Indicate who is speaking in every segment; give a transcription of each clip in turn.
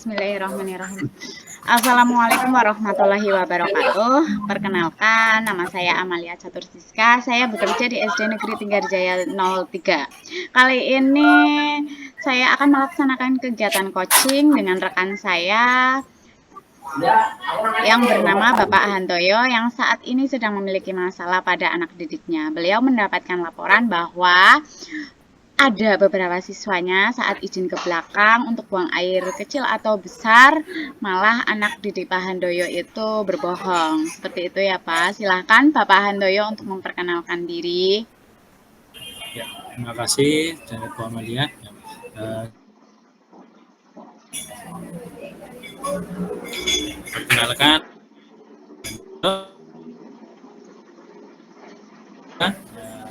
Speaker 1: Bismillahirrahmanirrahim. Assalamualaikum warahmatullahi wabarakatuh. Perkenalkan, nama saya Amalia Catursiska. Saya bekerja di SD Negeri Tinggarjaya 03. Kali ini saya akan melaksanakan kegiatan coaching dengan rekan saya yang bernama Bapak Handoyo yang saat ini sedang memiliki masalah pada anak didiknya. Beliau mendapatkan laporan bahwa ada beberapa siswanya saat izin ke belakang untuk buang air kecil atau besar, malah anak didik Pak Handoyo itu berbohong. Seperti itu ya Pak. Silahkan Bapak Handoyo untuk memperkenalkan diri.
Speaker 2: Ya, terima kasih dari Bu Amalia. Perkenalkan,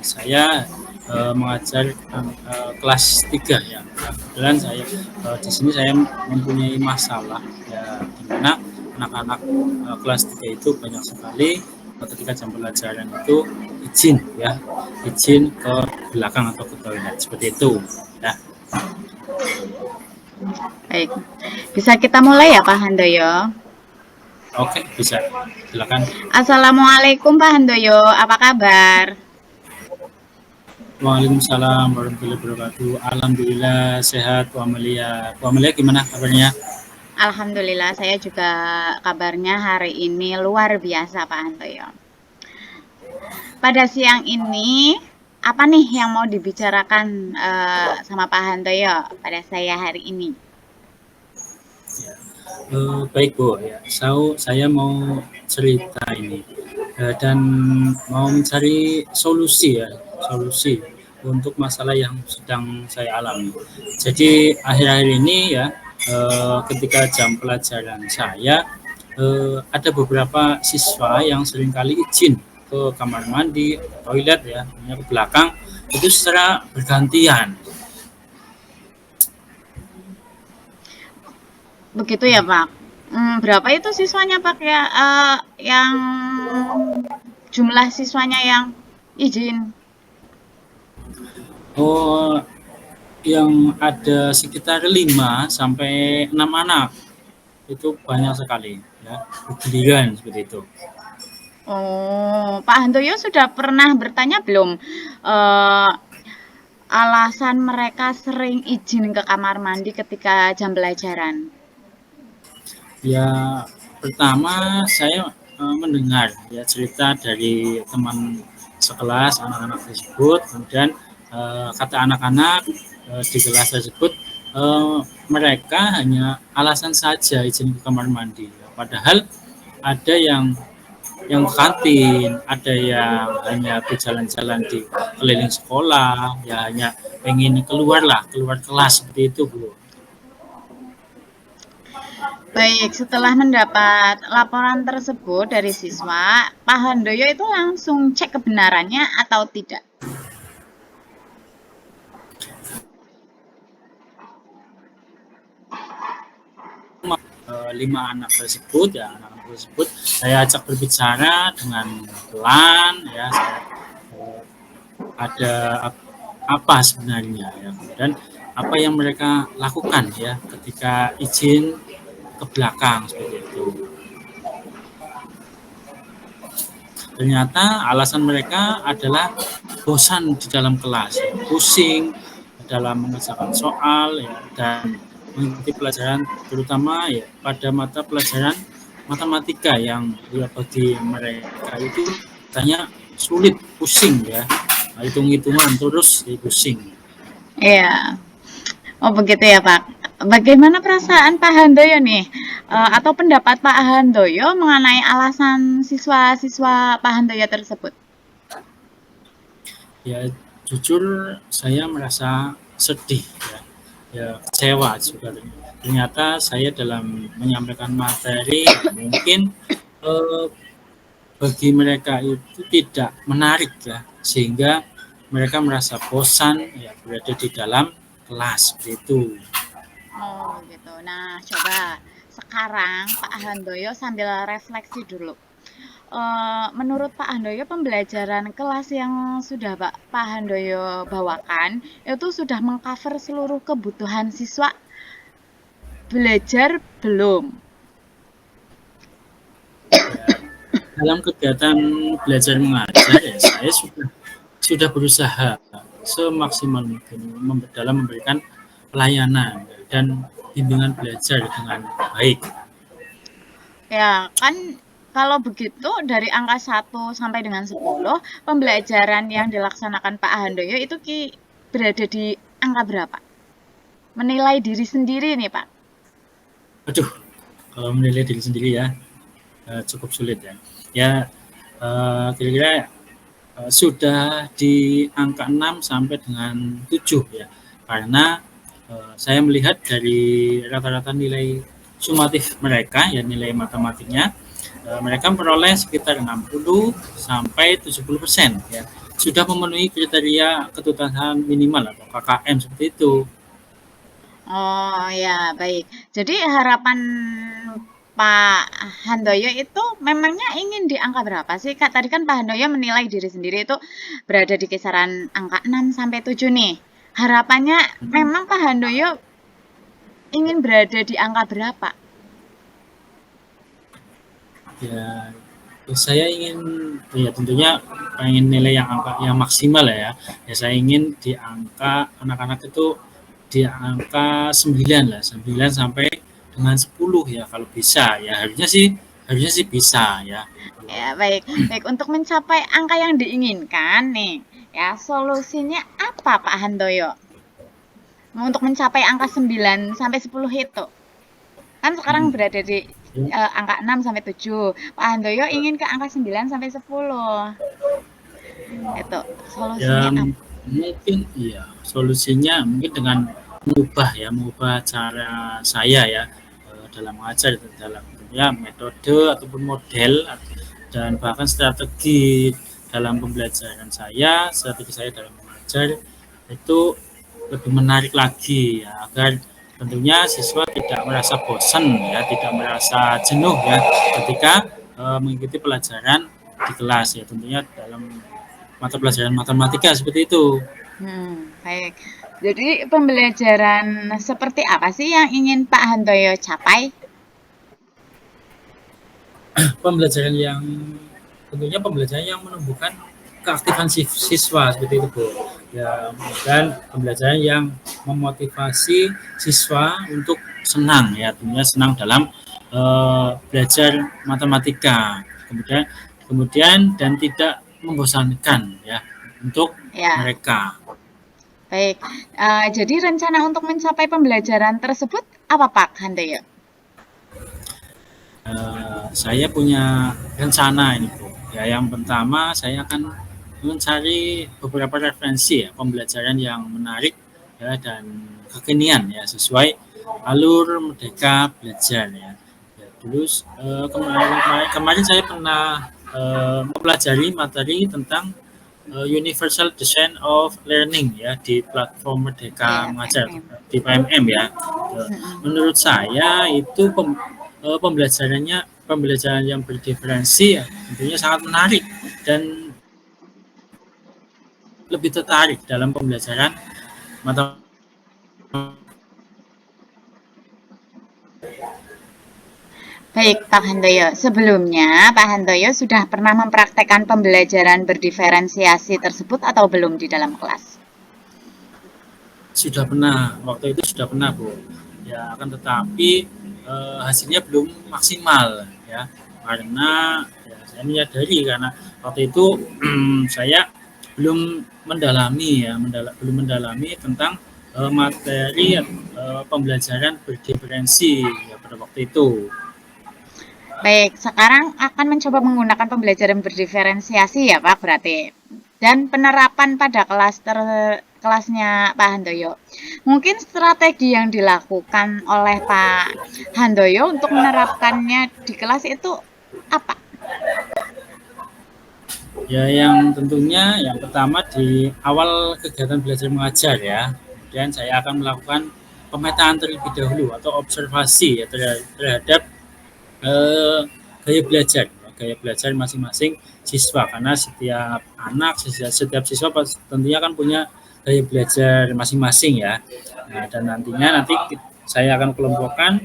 Speaker 2: saya mengajar kelas 3 ya. Kebetulan saya di sini saya mempunyai masalah ya, di mana anak-anak kelas 3 itu banyak sekali ketika jam pelajaran itu izin ke belakang atau ke toilet seperti itu ya.
Speaker 1: Baik, bisa kita mulai ya Pak Handoyo?
Speaker 2: Oke, bisa, silakan.
Speaker 1: Assalamualaikum Pak Handoyo, apa kabar?
Speaker 2: Waalaikumsalam warahmatullahi wabarakatuh. Alhamdulillah sehat Bu Amalia. Bu Amalia gimana kabarnya?
Speaker 1: Alhamdulillah saya juga kabarnya hari ini luar biasa Pak Handoyo. Pada siang ini, apa nih yang mau dibicarakan sama Pak Handoyo pada saya hari ini?
Speaker 2: Ya. Baik Bu, ya. Saya mau cerita ini dan mau mencari solusi untuk masalah yang sedang saya alami. Jadi akhir-akhir ini ya, ketika jam pelajaran saya ada beberapa siswa yang seringkali izin ke kamar mandi, toilet ya, ke belakang itu secara bergantian.
Speaker 1: Begitu ya Pak. Berapa itu siswanya Pak ya? Yang jumlah siswanya yang izin?
Speaker 2: Oh, yang ada sekitar 5 sampai 6 anak. Itu banyak sekali ya, bergiliran seperti itu.
Speaker 1: Oh, Pak Handoyo sudah pernah bertanya belum alasan mereka sering izin ke kamar mandi ketika jam pelajaran?
Speaker 2: Ya, pertama saya mendengar ya cerita dari teman sekelas anak-anak tersebut, kemudian kata anak-anak di kelas tersebut mereka hanya alasan saja izin ke kamar mandi. Padahal ada yang kantin, ada yang hanya berjalan-jalan di keliling sekolah, ya hanya pengen keluar kelas seperti itu Bu.
Speaker 1: Baik, setelah mendapat laporan tersebut dari siswa, Pak Handoyo itu langsung cek kebenarannya atau tidak?
Speaker 2: Lima anak tersebut ya, anak-anak tersebut saya ajak berbicara dengan pelan ya, saya ada apa sebenarnya ya, dan apa yang mereka lakukan ya ketika izin ke belakang seperti itu. Ternyata alasan mereka adalah bosan di dalam kelas, ya, pusing dalam mengerjakan soal ya, dan mengikuti pelajaran terutama ya pada mata pelajaran matematika yang ya, bagi mereka itu tanya sulit, pusing ya, hitung-hitungan terus pusing.
Speaker 1: Iya. Oh begitu ya Pak. Bagaimana perasaan Pak Handoyo nih? Atau pendapat Pak Handoyo mengenai alasan siswa-siswa Pak Handoyo tersebut?
Speaker 2: Ya jujur saya merasa sedih ya kecewa juga. Ternyata saya dalam menyampaikan materi ya, mungkin bagi mereka itu tidak menarik ya, sehingga mereka merasa bosan ya berada di dalam kelas gitu.
Speaker 1: Oh begitu. Nah coba sekarang Pak Handoyo sambil refleksi dulu. Menurut Pak Handoyo pembelajaran kelas yang sudah Pak Handoyo bawakan itu sudah mengcover seluruh kebutuhan siswa. belajar belum.
Speaker 2: Ya, dalam kegiatan belajar mengajar ya saya sudah berusaha semaksimal mungkin dalam memberikan pelayanan dan bimbingan belajar dengan baik.
Speaker 1: Ya, kan kalau begitu dari angka 1 sampai dengan 10, pembelajaran yang dilaksanakan Pak Handoyo itu berada di angka berapa? Menilai diri sendiri nih, Pak.
Speaker 2: Aduh, kalau menilai diri sendiri ya cukup sulit ya. Ya kira-kira sudah di angka 6 sampai dengan 7 ya. Karena saya melihat dari rata-rata nilai sumatif mereka ya nilai matematiknya mereka memperoleh sekitar 60 sampai 70% ya. Sudah memenuhi kriteria ketuntasan minimal atau KKM seperti itu.
Speaker 1: Oh ya, baik. Jadi harapan Pak Handoyo itu memangnya ingin di angka berapa sih, Kak? Tadi kan Pak Handoyo menilai diri sendiri itu berada di kisaran angka 6 sampai 7 nih. Harapannya memang Pak Handoyo ingin berada di angka berapa?
Speaker 2: Ya, saya ingin ya tentunya pengen nilai yang angka yang maksimal ya. Ya saya ingin di angka anak-anak itu di angka 9 lah, 9 sampai dengan 10 ya kalau bisa ya. Harusnya sih bisa ya.
Speaker 1: Ya, baik. Baik, untuk mencapai angka yang diinginkan nih, ya, solusinya apa Pak Handoyo? Untuk mencapai angka 9 sampai 10 itu. Kan sekarang
Speaker 2: Hmm.
Speaker 1: berada di
Speaker 2: Ya,
Speaker 1: angka 6 sampai 7. Pak Handoyo ingin ke angka 9 sampai 10. Itu
Speaker 2: ya
Speaker 1: solusinya apa?
Speaker 2: mungkin iya solusinya mungkin dengan mengubah cara saya ya dalam mengajar dalam ya metode ataupun model dan bahkan strategi dalam pembelajaran strategi saya dalam mengajar itu lebih menarik lagi ya agar tentunya siswa tidak merasa bosan ya, tidak merasa jenuh ya ketika mengikuti pelajaran di kelas ya tentunya dalam mata pelajaran matematika seperti itu.
Speaker 1: Baik. Jadi pembelajaran seperti apa sih yang ingin Pak Handoyo capai?
Speaker 2: Pembelajaran yang tentunya pembelajaran yang menumbuhkan keaktifan siswa seperti itu Bu. Ya, dan pembelajaran yang memotivasi siswa untuk senang ya, tentunya senang dalam belajar matematika. Kemudian kemudian dan tidak membosankan ya untuk
Speaker 1: Ya,
Speaker 2: mereka.
Speaker 1: baik. Jadi rencana untuk mencapai pembelajaran tersebut apa Pak Handoyo?
Speaker 2: Saya punya rencana ini Bu. Ya, yang pertama saya akan mencari beberapa referensi ya, pembelajaran yang menarik ya dan kekinian ya sesuai alur Merdeka Belajar ya. Ya dulu kemarin saya pernah mempelajari materi tentang Universal Design of Learning ya di platform Merdeka
Speaker 1: Ya,
Speaker 2: Mengajar
Speaker 1: PMM.
Speaker 2: di PMM ya.
Speaker 1: Mm-mm.
Speaker 2: Menurut saya itu pembelajaran yang berdiferensi ya tentunya sangat menarik dan lebih tertarik dalam pembelajaran matematika.
Speaker 1: Baik, Pak Handoyo. Sebelumnya, Pak Handoyo sudah pernah mempraktekkan pembelajaran berdiferensiasi tersebut atau belum di dalam kelas?
Speaker 2: Sudah pernah waktu itu sudah pernah Bu ya akan tetapi hasilnya belum maksimal ya karena ya, saya menyadari karena waktu itu saya belum belum mendalami tentang materi pembelajaran berdiferensi ya pada waktu itu.
Speaker 1: Baik, sekarang akan mencoba menggunakan pembelajaran berdiferensiasi ya Pak berarti. Dan penerapan pada kelasnya Pak Handoyo. Mungkin strategi yang dilakukan oleh Pak Handoyo untuk menerapkannya di kelas itu apa?
Speaker 2: Ya, yang tentunya yang pertama di awal kegiatan belajar mengajar ya, kemudian saya akan melakukan pemetaan terlebih dahulu atau observasi ya terhadap eh, gaya belajar masing-masing siswa karena setiap siswa tentunya kan punya gaya belajar masing-masing ya. Nah, dan nanti saya akan kelompokkan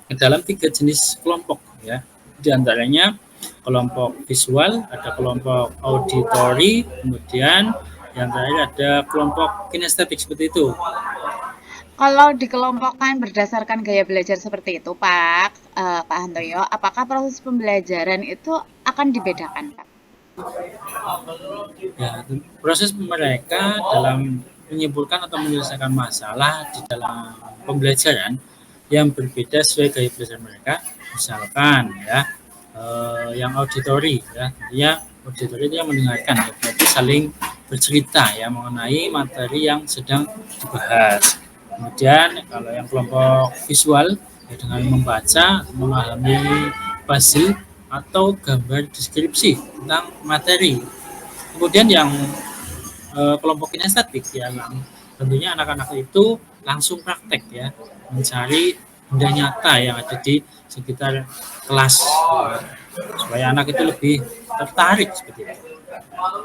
Speaker 2: ke dalam 3 jenis kelompok ya. Di antaranya kelompok visual, ada kelompok auditory, kemudian yang terakhir ada kelompok kinestetik seperti itu.
Speaker 1: Kalau dikelompokkan berdasarkan gaya belajar seperti itu, Pak Handoyo, apakah proses pembelajaran itu akan dibedakan, Pak?
Speaker 2: Ya, proses mereka dalam menyimpulkan atau menyelesaikan masalah di dalam pembelajaran yang berbeda sesuai gaya belajar mereka. Misalkan ya, yang auditory ya, auditory itu yang mendengarkan, ya, berarti saling bercerita ya mengenai materi yang sedang dibahas. Kemudian kalau yang kelompok visual ya dengan membaca, memahami puzzle atau gambar deskripsi tentang materi. Kemudian yang kelompok kinestetik ya, tentunya anak-anak itu langsung praktek ya, mencari benda nyata yang ada di sekitar kelas supaya anak itu lebih tertarik seperti itu.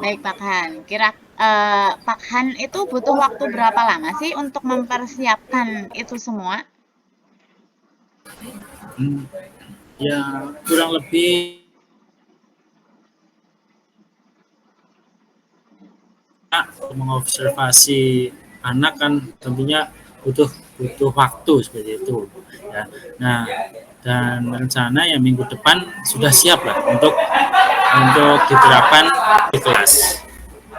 Speaker 1: Baik, Pak Han. Pak Han itu butuh waktu berapa lama sih untuk mempersiapkan itu semua?
Speaker 2: Ya kurang lebih mengobservasi anak kan tentunya butuh butuh waktu seperti itu ya. Nah, dan rencana ya minggu depan sudah siap lah untuk diterapkan di kelas.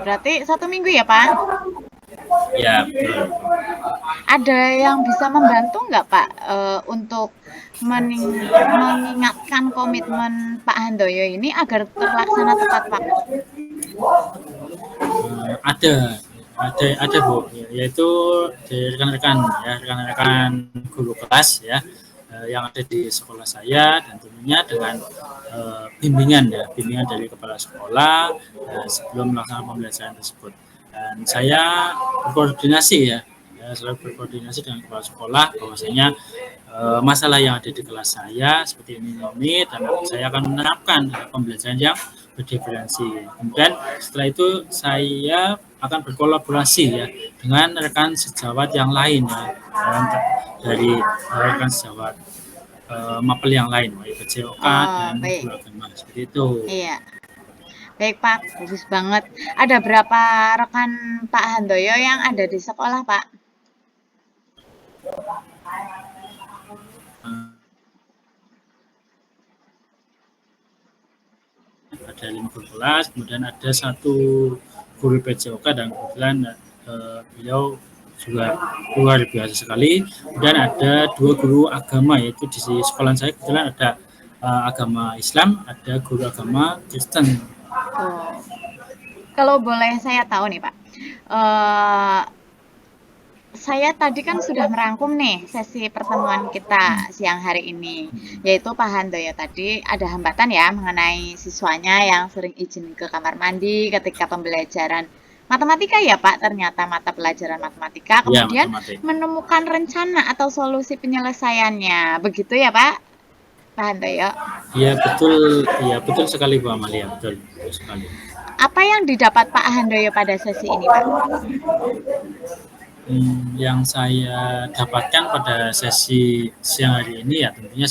Speaker 1: Berarti 1 minggu ya, Pak?
Speaker 2: Ya betul.
Speaker 1: Ada yang bisa membantu nggak, Pak, untuk mengingatkan komitmen Pak Handoyo ini agar terlaksana tepat waktu?
Speaker 2: Ada Bu, yaitu dari rekan-rekan guru kelas ya, yang ada di sekolah saya, dan tentunya dengan bimbingan dari kepala sekolah sebelum melaksanakan pembelajaran tersebut. Dan saya berkoordinasi selalu berkoordinasi dengan kepala sekolah bahwasanya masalah yang ada di kelas saya seperti ini, dan saya akan menerapkan pembelajaran yang berdiferensi. Kemudian setelah itu saya akan berkolaborasi ya dengan rekan sejawat yang lain ya, dari rekan sejawat mapel yang lain, PJOK dan
Speaker 1: Baik.
Speaker 2: guru agama seperti itu.
Speaker 1: Iya. Baik, Pak. Bagus banget. Ada berapa rekan Pak Handoyo yang ada di sekolah, Pak?
Speaker 2: Ada 5 guru kelas, kemudian ada 1 guru PJOK, dan kebetulan beliau juga luar biasa sekali. Kemudian ada 2 guru agama, yaitu di sekolah saya kebetulan ada agama Islam, ada guru agama Kristen.
Speaker 1: Oh. Kalau boleh saya tahu nih, Pak, eh, saya tadi kan sudah merangkum nih sesi pertemuan kita siang hari ini, yaitu Pak Handoyo tadi ada hambatan ya mengenai siswanya yang sering izin ke kamar mandi ketika pembelajaran matematika ya Pak, ternyata mata pelajaran matematika,
Speaker 2: Ya,
Speaker 1: kemudian
Speaker 2: matematik.
Speaker 1: menemukan rencana atau solusi penyelesaiannya. Begitu ya Pak? Pak Handoyo.
Speaker 2: Iya betul sekali Bu Amalia, betul sekali.
Speaker 1: Apa yang didapat Pak Handoyo pada sesi ini Pak?
Speaker 2: Yang saya dapatkan pada sesi siang hari ini ya tentunya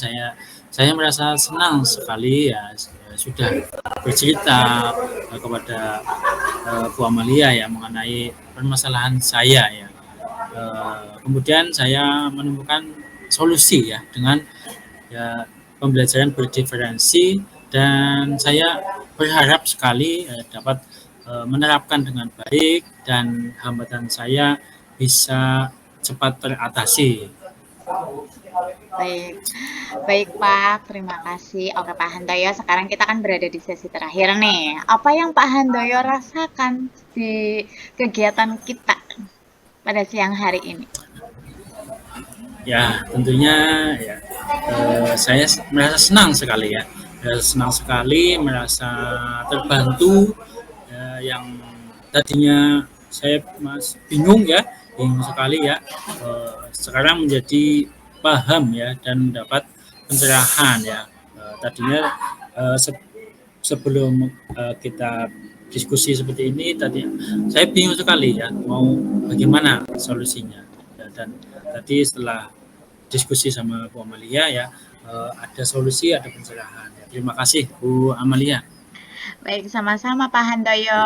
Speaker 2: saya merasa senang sekali ya, sudah bercerita kepada Bu Amalia ya mengenai permasalahan saya ya. Kemudian saya menemukan solusi ya dengan ya pembelajaran berdiferensi, dan saya berharap sekali dapat menerapkan dengan baik dan hambatan saya bisa cepat teratasi.
Speaker 1: Baik, baik Pak, terima kasih. Oke Pak Handoyo, sekarang kita kan berada di sesi terakhir nih. Apa yang Pak Handoyo rasakan di kegiatan kita pada siang hari ini?
Speaker 2: Ya, tentunya ya saya merasa senang sekali ya, merasa terbantu ya, yang tadinya saya bingung sekali ya, sekarang menjadi paham ya dan mendapat pencerahan ya. Tadinya sebelum kita diskusi seperti ini tadi saya bingung sekali ya mau bagaimana solusinya ya, dan tadi setelah diskusi sama Bu Amalia ya, ada solusi, ada pencerahan. Ya, terima kasih Bu Amalia.
Speaker 1: Baik, sama-sama Pak Handoyo.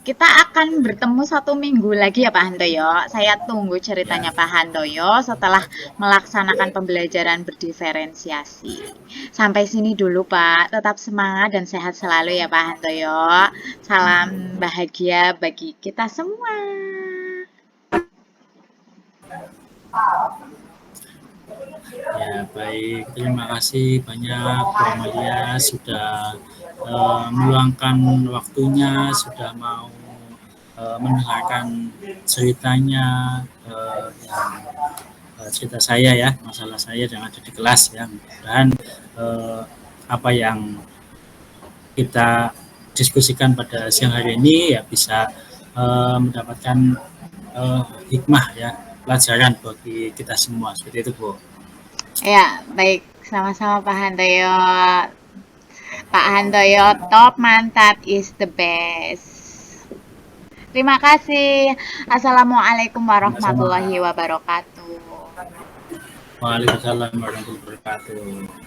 Speaker 1: Kita akan bertemu 1 minggu lagi ya Pak Handoyo. Saya tunggu
Speaker 2: Ya,
Speaker 1: ceritanya Pak Handoyo setelah melaksanakan pembelajaran berdiferensiasi. Sampai sini dulu Pak. Tetap semangat dan sehat selalu ya Pak Handoyo. Salam bahagia bagi kita semua.
Speaker 2: ya baik. Terima kasih banyak Bu Amalia sudah meluangkan waktunya, sudah mau mendengarkan ceritanya, yang cerita saya ya, masalah saya yang ada di kelas ya. Dan apa yang kita diskusikan pada siang hari ini ya bisa mendapatkan hikmah ya, pelajaran bagi kita semua, seperti itu Bu.
Speaker 1: Ya, baik. Sama-sama Pak Handoyo. Pak Handoyo top, mantap, is the best. Terima kasih. Assalamualaikum
Speaker 2: Sama-sama.
Speaker 1: warahmatullahi wabarakatuh.
Speaker 2: Waalaikumsalam warahmatullahi wabarakatuh.